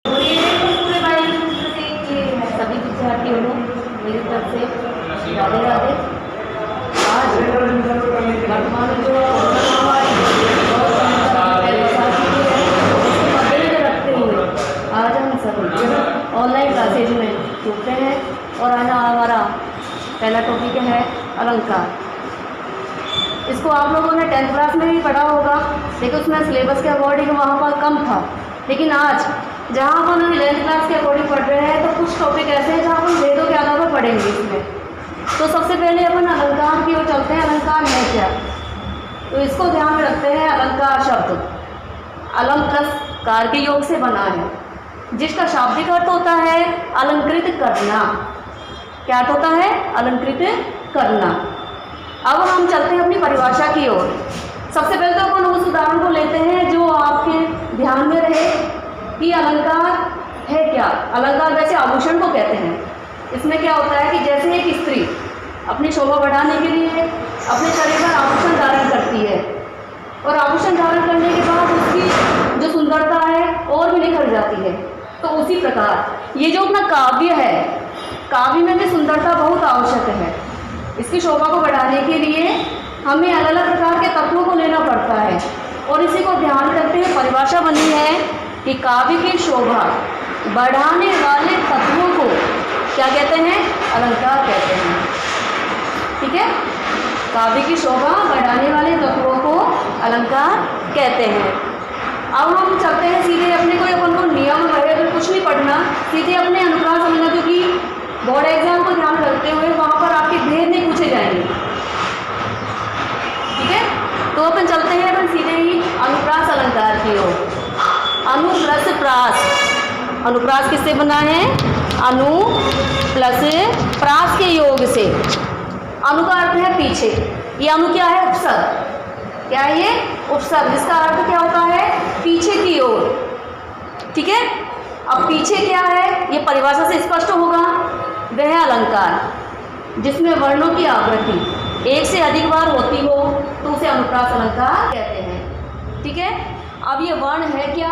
और ये पूरे भाई सभी विद्यार्थियों को मेरी तरफ से राधे राधे। आज वर्तमान में जो मद्देनजर रखते हुए आज हम सभी ऑनलाइन क्लासेज में जुड़ते हैं और आज हमारा पहला टॉपिक है अलंकार। इसको आप लोगों ने 10th क्लास में भी पढ़ा होगा, लेकिन उसमें सिलेबस के अकॉर्डिंग वहाँ पर कम था। लेकिन आज जहाँ अपन 11th क्लास के अकॉर्डिंग पढ़ रहे हैं तो कुछ टॉपिक ऐसे हैं जहाँ अपन वेदों के आधार पर पढ़ेंगे इसमें। तो सबसे पहले अपन अलंकार की ओर चलते हैं। अलंकार है क्या, तो इसको ध्यान में रखते हैं। अलंकार शब्द अलम प्लस कार के योग से बना है, जिसका शाब्दिक अर्थ होता है अलंकृत करना। क्या अर्थ होता है? अलंकृत करना। अब हम चलते हैं अपनी परिभाषा की ओर। सबसे पहले तो अपन उस उदाहरण को लेते हैं जो आपके ध्यान में रहे कि अलंकार है क्या। अलंकार वैसे आभूषण को कहते हैं। इसमें क्या होता है कि जैसे एक स्त्री अपनी शोभा बढ़ाने के लिए अपने शरीर पर आभूषण धारण करती है और आभूषण धारण करने के बाद उसकी जो सुंदरता है और भी निखर जाती है, तो उसी प्रकार ये जो अपना काव्य है, काव्य में भी सुंदरता बहुत आवश्यक है। इसकी शोभा को बढ़ाने के लिए हमें अलग अलग प्रकार के तत्वों को लेना पड़ता है और इसी को ध्यान करते हुए परिभाषा बनी है कि काव्य की शोभा बढ़ाने वाले तत्वों को क्या कहते हैं? अलंकार कहते हैं। ठीक है, काव्य की शोभा बढ़ाने वाले तत्वों को अलंकार कहते हैं। अब हम चलते हैं सीधे अपने कोई अपन को नियम वगैरह कुछ नहीं पढ़ना, सीधे अपने अनुप्रास समझना, क्योंकि बोर्ड एग्जाम को ध्यान रखते हुए वहाँ पर आपके भेद नहीं पूछे जाएंगे। ठीक है, तो अपन चलते हैं अपन सीधे ही अनुप्रास अलंकार की ओर। अनु प्लस प्रास, अनुप्रास किससे बना है? अनु प्लस प्रास के योग से। अनु का अर्थ है पीछे। ये अनु क्या है? उपसर्ग। क्या है ये? उपसर्ग, जिसका अर्थ क्या होता है? पीछे की ओर। ठीक है, अब पीछे क्या है ये परिभाषा से स्पष्ट होगा। वह अलंकार जिसमें वर्णों की आवृत्ति एक से अधिक बार होती हो तो उसे अनुप्रास अलंकार कहते हैं। ठीक है, अब ये वर्ण है क्या,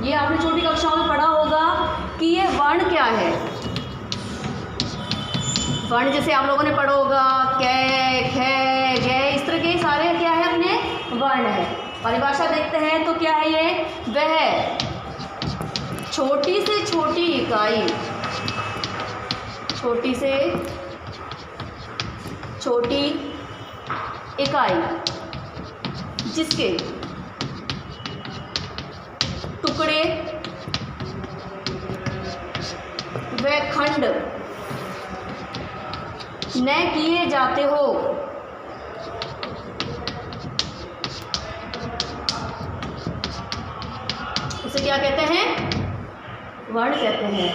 ये आपने छोटी कक्षाओं में पढ़ा होगा कि ये वर्ण क्या है। वर्ण जैसे आप लोगों ने पढ़ा होगा कै, खे, गे, इस तरह के सारे क्या है अपने वर्ण है। परिभाषा देखते हैं तो क्या है ये? वह छोटी से छोटी इकाई, छोटी से छोटी इकाई जिसके टुकड़े व खंड न किए जाते हो उसे क्या कहते हैं? वर्ण कहते हैं।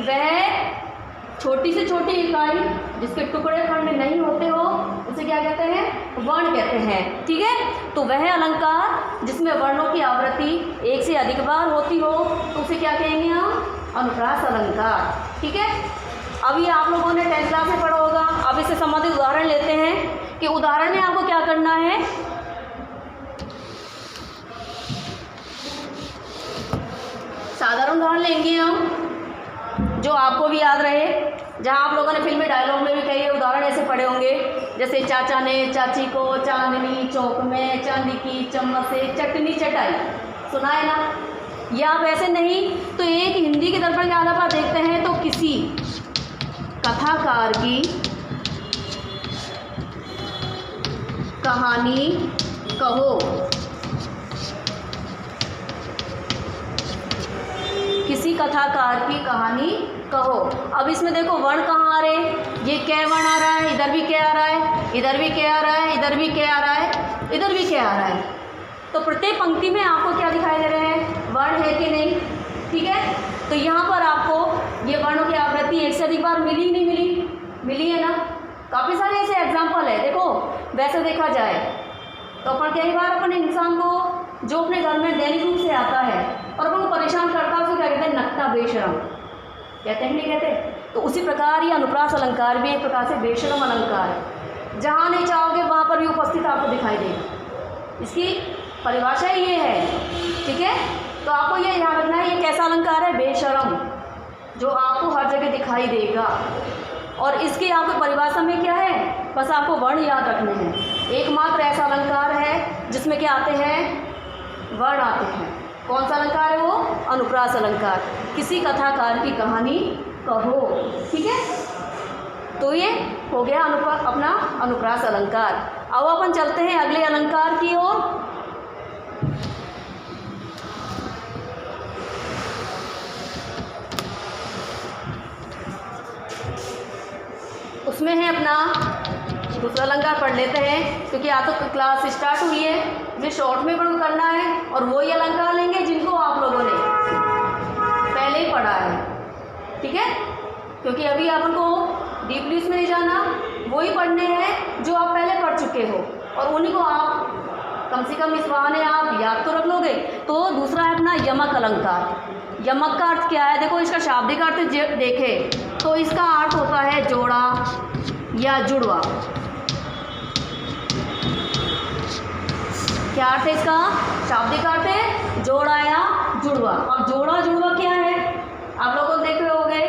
वह छोटी से छोटी इकाई जिसके टुकड़े खंड नहीं होते हो उसे क्या कहते हैं? वर्ण कहते हैं। ठीक है, तो वह अलंकार जिसमें वर्णों की आवृत्ति एक से अधिक बार होती हो तो उसे क्या कहेंगे हम? अनुप्रास अलंकार। ठीक है, अब ये आप लोगों ने 10th क्लास में पढ़ा होगा। अब इससे संबंधित उदाहरण लेते हैं कि उदाहरण में आपको क्या करना है। साधारण उदाहरण लेंगे हम जो आपको भी याद रहे, जहाँ आप लोगों ने फिल्मी डायलॉग में भी कई उदाहरण ऐसे पढ़े होंगे, जैसे चाचा ने चाची को चांदनी चौक में चांदी की चम्मच से चटनी चटाई, सुना है ना। या वैसे नहीं तो एक हिंदी के दर्पण के आधार पर देखते हैं तो किसी कथाकार की कहानी कहो। किसी कथाकार की कहानी कहो। अब इसमें देखो वर्ण कहाँ आ रहे हैं? ये क्या वर्ण आ रहा है? इधर भी क्या आ रहा है, इधर भी क्या आ रहा है, इधर भी क्या आ रहा है, इधर भी क्या आ रहा है। तो प्रत्येक पंक्ति में आपको क्या दिखाई दे रहे हैं? वर्ण है कि नहीं? ठीक है, तो यहाँ पर आपको ये वर्णों की आवृत्ति एक से अधिक बार मिली नहीं मिली? मिली है ना। काफ़ी सारे ऐसे एग्जाम्पल है। देखो वैसे देखा जाए तो अपन कई बार अपने इंसान को जो अपने घर में दैनिक रूप से आता है और अपन को परेशान करता है उसे क्या कहते हैं? नकटा बेशरम कहते हैं, नहीं कहते? तो उसी प्रकार ये अनुप्रास अलंकार भी एक प्रकार से बेशरम अलंकार है। जहाँ नहीं चाहोगे वहाँ पर भी उपस्थित आपको दिखाई देगा। इसकी परिभाषा ये है। ठीक है, तो आपको ये ध्यान रखना है, ये कैसा अलंकार है? बेशरम, जो आपको हर जगह दिखाई देगा। और इसकी आपको परिभाषा में क्या है, बस आपको वर्ण याद रखने हैं। एकमात्र ऐसा अलंकार है जिसमें क्या आते हैं? वर्ण आते हैं। कौन सा अलंकार है वो? अनुप्रास अलंकार। किसी कथाकार की कहानी कहो, ठीक है। तो ये हो गया अपना अनुप्रास अलंकार। अब अपन चलते हैं अगले अलंकार की ओर। उसमें है अपना दूसरा अलंकार पढ़ लेते हैं, क्योंकि आज तो क्लास स्टार्ट हुई है, मुझे शॉर्ट में करना है। और वही अलंकार लेंगे जिनको आप लोगों ने पहले ही पढ़ा है, ठीक है। क्योंकि अभी अपन को डीपली इसमें नहीं जाना, वही पढ़ने हैं जो आप पहले पढ़ चुके हो, और उन्हीं को आप कम से कम इस बहाने आप याद तो रख लोगे। तो दूसरा है अपना यमक अलंकार। यमक का अर्थ क्या है? देखो, इसका शाब्दिक अर्थ देखें तो इसका अर्थ होता है जोड़ा या जुड़वा। क्या अर्थ है इसका? शाब्दिक अर्थ है जोड़ा या जुड़वा। अब जोड़ा जुड़वा क्या है? आप लोगों को देखे होंगे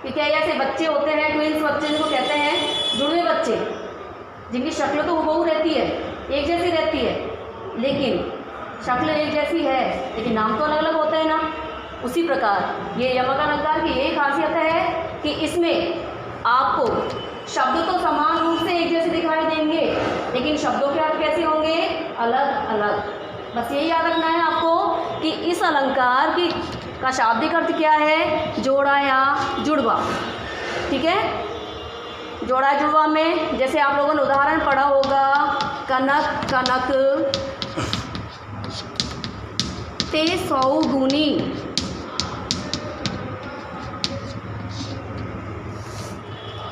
कि क्या ऐसे बच्चे होते हैं, ट्विंस बच्चे जिनको कहते हैं, जुड़वे बच्चे, जिनकी शक्ल तो हुबहू रहती है, एक जैसी रहती है, लेकिन शक्ल एक जैसी है, लेकिन नाम तो अलग अलग होते हैं ना। उसी प्रकार ये यमक अलंकार की यही खासियत है कि इसमें आपको शब्द तो समान रूप से एक जैसे दिखाई देंगे, लेकिन शब्दों के अर्थ कैसे होंगे? अलग अलग। बस यही याद रखना है आपको कि इस अलंकार की का शाब्दिक अर्थ क्या है? जोड़ा या जुड़वा, ठीक है। जोड़ा जुड़वा में जैसे आप लोगों ने उदाहरण पढ़ा होगा, कनक कनक ते सौगुनी,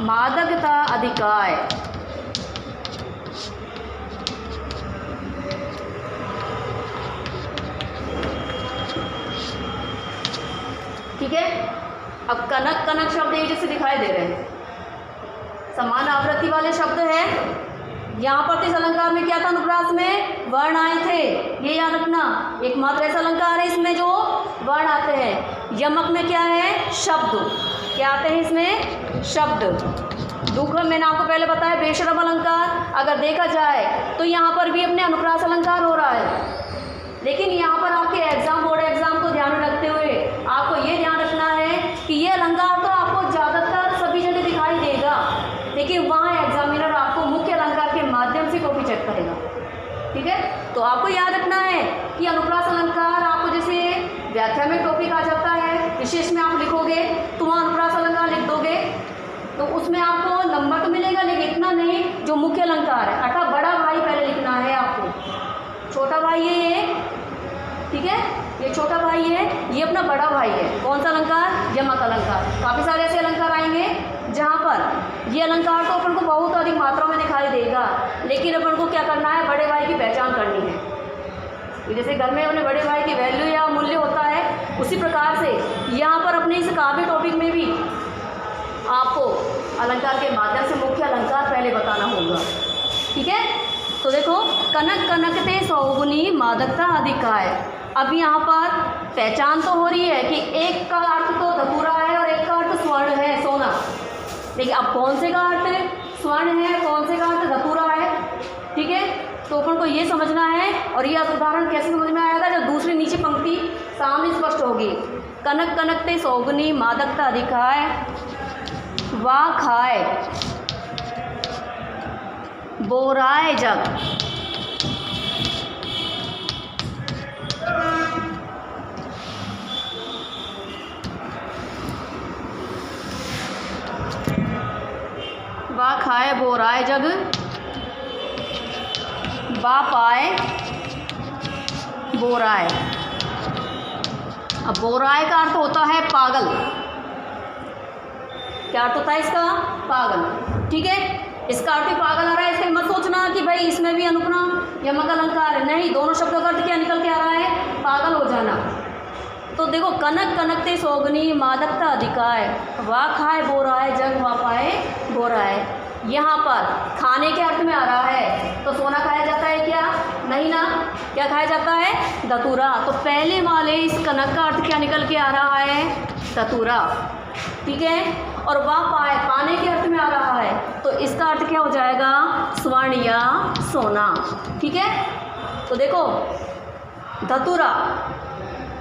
मादकता अधिकाय। ठीक है। अब कनक कनक शब्द एक जैसे दिखाई दे रहे हैं, समान आवृत्ति वाले शब्द है। यहाँ पर इस अलंकार में क्या था? अनुप्रास में वर्ण आए थे, ये याद रखना। एकमात्र ऐसा अलंकार है इसमें जो वर्ण आते हैं। यमक में क्या है? शब्द। क्या आते हैं इसमें? शब्द। दूसरा मैंने आपको पहले बताया बेशरम अलंकार। अगर देखा जाए तो यहाँ पर भी अपने अनुप्रास अलंकार हो रहा है, लेकिन यहाँ पर आपके एग्जाम, बोर्ड एग्जाम को ध्यान में रखते हुए आपको ये ध्यान रखना है कि ये अलंकार तो आपको ज़्यादातर सभी जगह दिखाई देगा, लेकिन वहाँ एग्जामिनर आपको मुख्य अलंकार के माध्यम से कॉपी चेक करेगा, ठीक है। तो आपको याद रखना है कि अनुप्रास अलंकार आपको जैसे व्याख्या में टॉपिक आ जाता है, विशेष में आप लिखोगे तो वहाँ अनुप्रास अलंकार लिख दोगे, तो उसमें आपको नंबर तो मिलेगा, लेकिन इतना नहीं जो मुख्य अलंकार है। अर्थात बड़ा भाई पहले लिखना है आपको, छोटा भाई है ये, ठीक है। ये छोटा भाई है, ये अपना बड़ा भाई है। कौन सा अलंकार? यमक अलंकार। काफ़ी सारे ऐसे अलंकार आएंगे जहाँ पर ये अलंकार तो अपन को बहुत अधिक मात्रा में दिखाई देगा, लेकिन अपन को क्या करना है? बड़े भाई की पहचान करनी है। जैसे घर में अपने बड़े भाई की वैल्यू या मूल्य होता है, उसी प्रकार से यहाँ पर अपने इस काव्य टॉपिक में भी आपको अलंकार के माध्यम से मुख्य अलंकार पहले बताना होगा, ठीक है। तो देखो, कनक कनकते सौगुनी मादकता अधिकाय। अब यहाँ पर पहचान तो हो रही है कि एक का अर्थ तो धतूरा है और एक का अर्थ स्वर्ण है, सोना। लेकिन अब कौन से का अर्थ स्वर्ण है, कौन से का अर्थ धतूरा है, ठीक है। तो अपन को ये समझना है, और यह उदाहरण कैसे समझ में आएगा? जब दूसरी नीचे पंक्ति सामने स्पष्ट होगी। कनक कनकते सौगुनी मादकता अधिकाय, वा खाए बोराए जग। वा खाए बोराए जग, वा पाए बोराए। अब बोराए का अर्थ होता है पागल। क्या अर्थ होता है इसका? पागल, ठीक है। इसका अर्थ ही पागल आ रहा है, इसलिए मत सोचना कि भाई इसमें भी अनुप्रास यमक अलंकार है। नहीं, दोनों शब्दों का अर्थ क्या निकल के आ रहा है? पागल हो जाना। तो देखो, कनक कनकते सौगुनी मादकता अधिकाय, वा खाए बोराए जग वा पाए बोराए। यहाँ पर खाने के अर्थ में आ रहा है तो सोना खाया जाता है क्या? नहीं ना। क्या खाया जाता है? धतूरा। तो पहले वाले इस कनक का अर्थ क्या निकल के आ रहा है? धतूरा। ठीक है। और वह पाने के अर्थ में आ रहा है तो इसका अर्थ क्या हो जाएगा? स्वर्ण या सोना। ठीक है। तो देखो धतूरा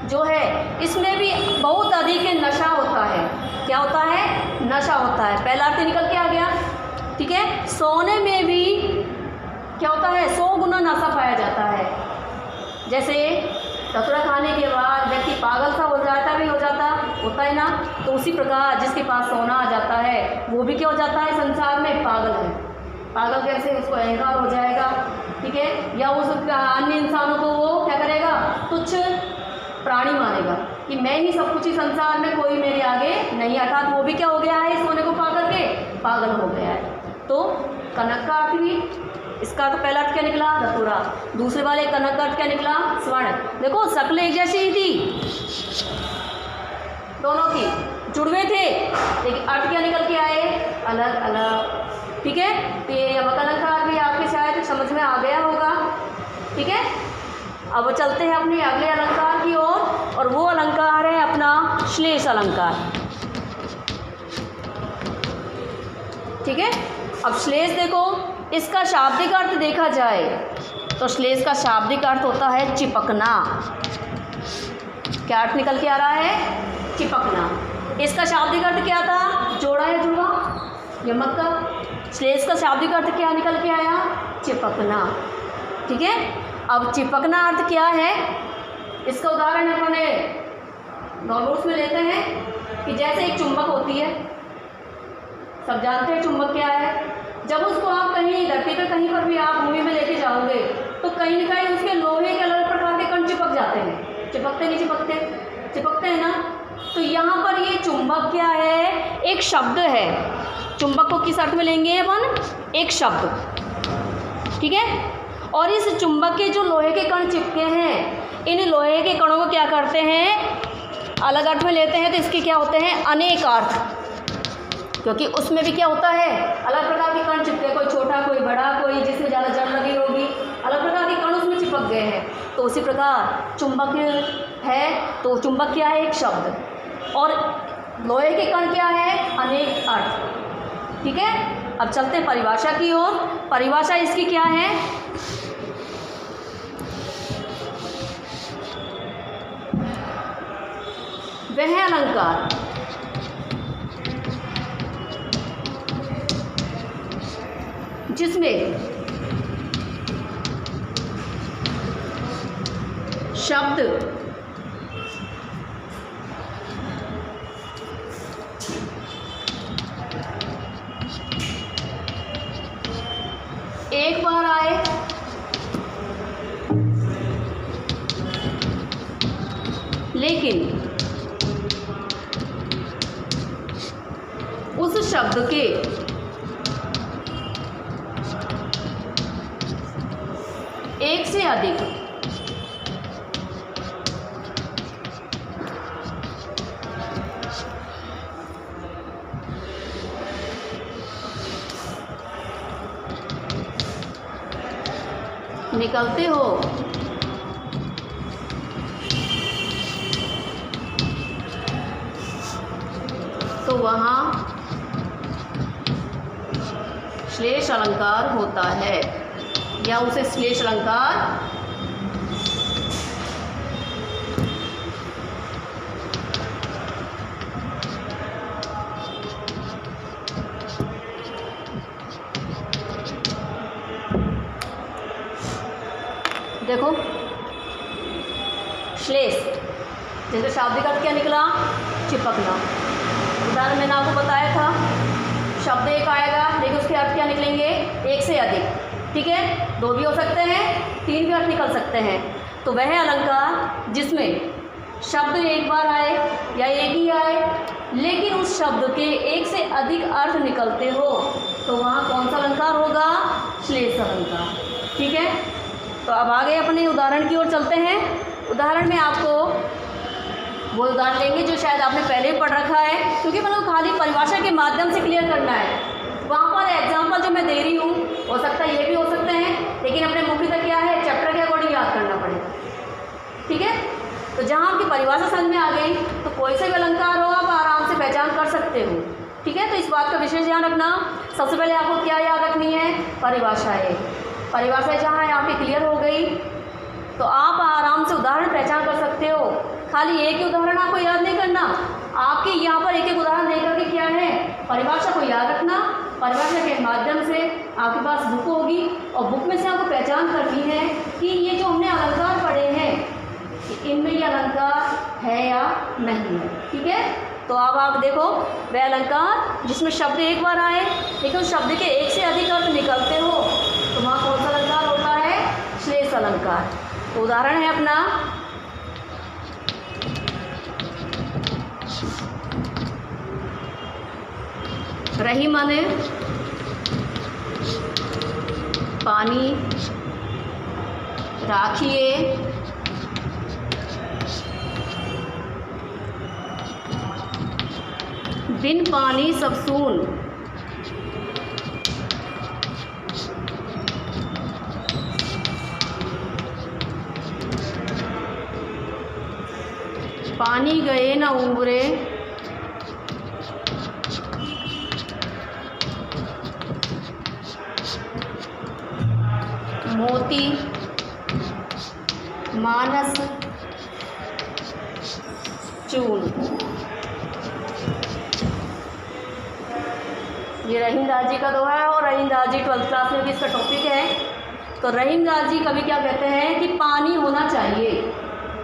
जो है इसमें भी बहुत अधिक नशा होता है। क्या होता है? नशा होता है। पहला अर्थ निकल के आ गया। ठीक है। सोने में भी क्या होता है? 100 गुना नशा पाया जाता है। जैसे धतूरा खाने के बाद व्यक्ति पागल सा हो जाता भी हो जाता होता है ना, तो उसी प्रकार जिसके पास सोना आ जाता है वो भी क्या हो जाता है? संसार में पागल है। पागल कैसे? उसको अहंकार हो जाएगा। ठीक है। या उस अन्य इंसानों को वो क्या करेगा? तुच्छ प्राणी मानेगा कि मैं ही सब कुछ, ही संसार में कोई मेरे आगे नहीं। अर्थात वो भी क्या हो गया है? सोने को पा करके पागल हो गया है। तो कनक का अर्थ भी, इसका तो पहला अर्थ क्या निकला? धतूरा। दूसरे वाले कनक का अर्थ क्या निकला? स्वर्ण। देखो शक्ल एक जैसी ही थी दोनों की, जुड़वे थे, लेकिन अर्थ क्या निकल के आए? अलग अलग। ठीक है। तो ये अलंकार भी आपके शायद समझ में आ गया होगा। ठीक है। अब चलते हैं अपने अगले अलंकार की ओर, और वो अलंकार है अपना श्लेष अलंकार। ठीक है। अब श्लेष देखो, इसका शाब्दिक अर्थ देखा जाए तो श्लेष का शाब्दिक अर्थ होता है चिपकना। क्या अर्थ निकल के आ रहा है? चिपकना। इसका शाब्दिक अर्थ क्या था? जोड़ा या जुड़वा? यमक का। श्लेष का शाब्दिक अर्थ क्या निकल के आया? चिपकना। ठीक है। अब चिपकना अर्थ क्या है? इसका उदाहरण अपने नॉर्मल्स में लेते हैं कि जैसे एक चुंबक होती है, सब जानते हैं चुंबक क्या है। जब उसको आप कहीं धरती पे कहीं पर भी आप भूमि में लेके जाओगे तो कहीं न कहीं उसके लोहे के अलग प्रकार के कण चिपक जाते हैं। चिपकते नहीं चिपकते? चिपकते हैं ना। तो यहाँ पर ये चुंबक क्या है? एक शब्द है। चुंबक को किस अर्थ में लेंगे अपन? एक शब्द। ठीक है। और इस चुंबक के जो लोहे के कण चिपके हैं, इन लोहे के कणों को क्या करते हैं? अलग अर्थ में लेते हैं तो इसके क्या होते हैं? अनेक अर्थ। क्योंकि उसमें भी क्या होता है? अलग प्रकार के कण चिपके, कोई छोटा कोई बड़ा, कोई जिसमें ज़्यादा जड़ लगी होगी, अलग प्रकार के कण उसमें चिपक गए हैं। तो उसी प्रकार चुंबक है तो चुंबक क्या है? एक शब्द। और लोहे के कण क्या है? अनेक अर्थ। ठीक है। अब चलते हैं परिभाषा की ओर। परिभाषा इसकी क्या है? वह अलंकार जिसमें शब्द एक बार आए लेकिन उस शब्द के एक से अधिक निकलते हो तो वहाँ श्लेष अलंकार होता है, या उसे श्लेष अलंकार देखो। श्लेष जैसे शाब्दिक अर्थ क्या निकला? चिपकना। उदाहरण मैंने आपको बताया था, शब्द एक आएगा लेकिन उसके अर्थ क्या निकलेंगे? एक से अधिक। ठीक है। 2 भी हो सकते हैं, 3 भी अर्थ निकल सकते हैं। तो वह अलंकार जिसमें शब्द एक बार आए या एक ही आए लेकिन उस शब्द के एक से अधिक अर्थ निकलते हो तो वहाँ कौन सा अलंकार होगा? श्लेष अलंकार। ठीक है। तो अब आगे अपने उदाहरण की ओर चलते हैं। उदाहरण में आपको वो उदाहरण लेंगे जो शायद आपने पहले ही पढ़ रखा है, क्योंकि मतलब खाली परिभाषा के माध्यम से क्लियर करना है। वहाँ पर एग्जाम्पल जो मैं दे रही हूँ हो सकता है ये भी हो सकते हैं, लेकिन अपने मुख्यतः क्या है, चैप्टर के अकॉर्डिंग याद करना पड़ेगा। ठीक है, तो जहाँ आपकी परिभाषा समझ में आ गई तो कोई से भी अलंकार हो आप आराम से पहचान कर सकते हो। ठीक है, तो इस बात का विशेष ध्यान रखना। सबसे पहले आपको क्या याद रखनी है, परिभाषाएँ। परिभाषाएँ जहाँ है आपकी क्लियर हो गई तो आप आराम से उदाहरण पहचान कर सकते हो। खाली एक ही उदाहरण आपको याद नहीं करना, आपके यहाँ पर एक एक उदाहरण देकर के क्या है, परिभाषा को याद रखना। परिभाषा के माध्यम से आपके पास बुक होगी और बुक में से आपको पहचान करनी है कि ये जो हमने अलंकार पढ़े हैं कि इनमें ये अलंकार है या नहीं है। ठीक है, तो अब आप देखो वह अलंकार जिसमें शब्द एक बार आए लेकिन उस शब्द के एक से अधिक अर्थ निकलते हो तो वहाँ कौन सा अलंकार होता है, श्लेष अलंकार। तो उदाहरण है अपना रही माने पानी, राखिए, बिन पानी सब सून, पानी गए न उबरे, मोती मानस चून। ये रहीम दास जी का दोहा है और रहीम दास जी 12th क्लास में भी इसका टॉपिक है। तो रहीम दास जी कभी क्या कहते हैं कि पानी होना चाहिए।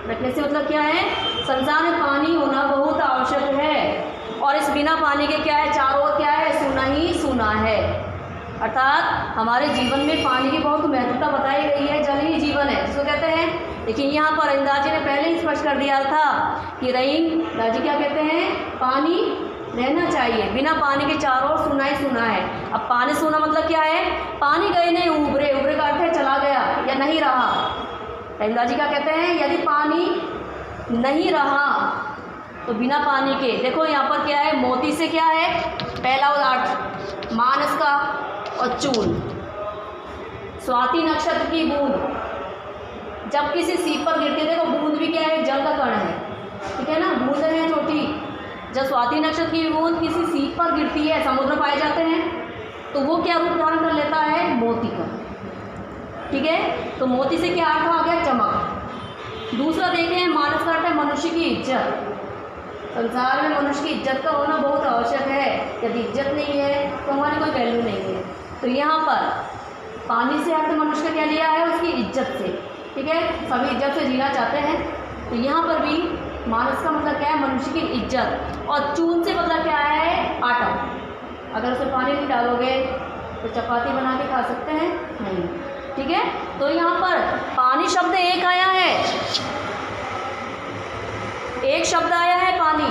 रखने से मतलब क्या है, संसार में पानी होना बहुत आवश्यक है और इस बिना पानी के क्या है, चारों ओर क्या है, सूना ही सूना है। अर्थात हमारे जीवन में पानी की बहुत महत्वता बताई गई है, जल ही जीवन है जिसको कहते हैं। लेकिन यहाँ पर रहीम दास जी ने पहले ही स्पष्ट कर दिया था कि रहीम दास जी क्या कहते हैं, पानी रहना चाहिए, बिना पानी के चारों ओर सूना ही सूना है। अब पानी सूना मतलब क्या है, पानी गए नहीं उबरे, उबरे का अर्थ है चला गया या नहीं रहा। रहीम दास जी क्या कहते हैं, यदि पानी नहीं रहा तो बिना पानी के, देखो यहाँ पर क्या है, मोती से क्या है, पहला अर्थ मानस का और चून, स्वाति नक्षत्र की बूंद जब किसी सीप पर गिरती है, देखो बूंद भी क्या है, जल का कण है। ठीक है ना, बूंद है छोटी, जब स्वाति नक्षत्र की बूंद किसी सीप पर गिरती है, समुद्र पाए जाते हैं, तो वो क्या रूप धारण कर लेता है, मोती का। ठीक है, तो मोती से क्या अर्थ आ गया, चमक। दूसरा देखें, मानस का अर्थ है मनुष्य की इज्जत। संसार में मनुष्य की इज्जत का होना बहुत आवश्यक है, यदि इज्जत नहीं है तो हमारी कोई वैल्यू नहीं है। तो यहाँ पर पानी से अर्थ मनुष्य का क्या लिया है, उसकी इज्जत से। ठीक है, सभी इज्जत से जीना चाहते हैं, तो यहाँ पर भी मानस का मतलब क्या है, मनुष्य की इज्जत। और चून से मतलब क्या है, आटा। अगर उसमें पानी नहीं डालोगे तो चपाती बना के खा सकते हैं, नहीं। ठीक है, तो यहाँ पर पानी शब्द एक आया है, एक शब्द आया है पानी,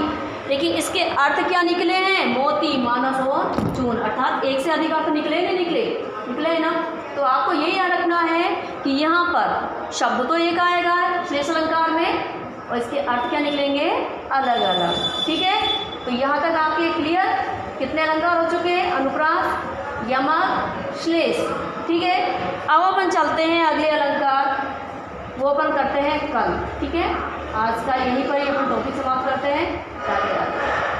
लेकिन इसके अर्थ क्या निकले हैं, मोती मानस और चून। अर्थात एक से अधिक अर्थ निकले नहीं निकले, निकले है ना। तो आपको ये याद रखना है कि यहाँ पर शब्द तो एक आएगा श्लेष अलंकार में और इसके अर्थ क्या निकलेंगे, अलग अलग। ठीक है, तो यहाँ तक आपके क्लियर, कितने अलंकार हो चुके हैं, अनुप्रास, यमक, श्लेष। ठीक है, अब अपन चलते हैं अगले अलंकार, वो अपन करते हैं कल। ठीक है, आज का यहीं पर ही अपन टॉपिक समाप्त करते हैं। राधे राधे।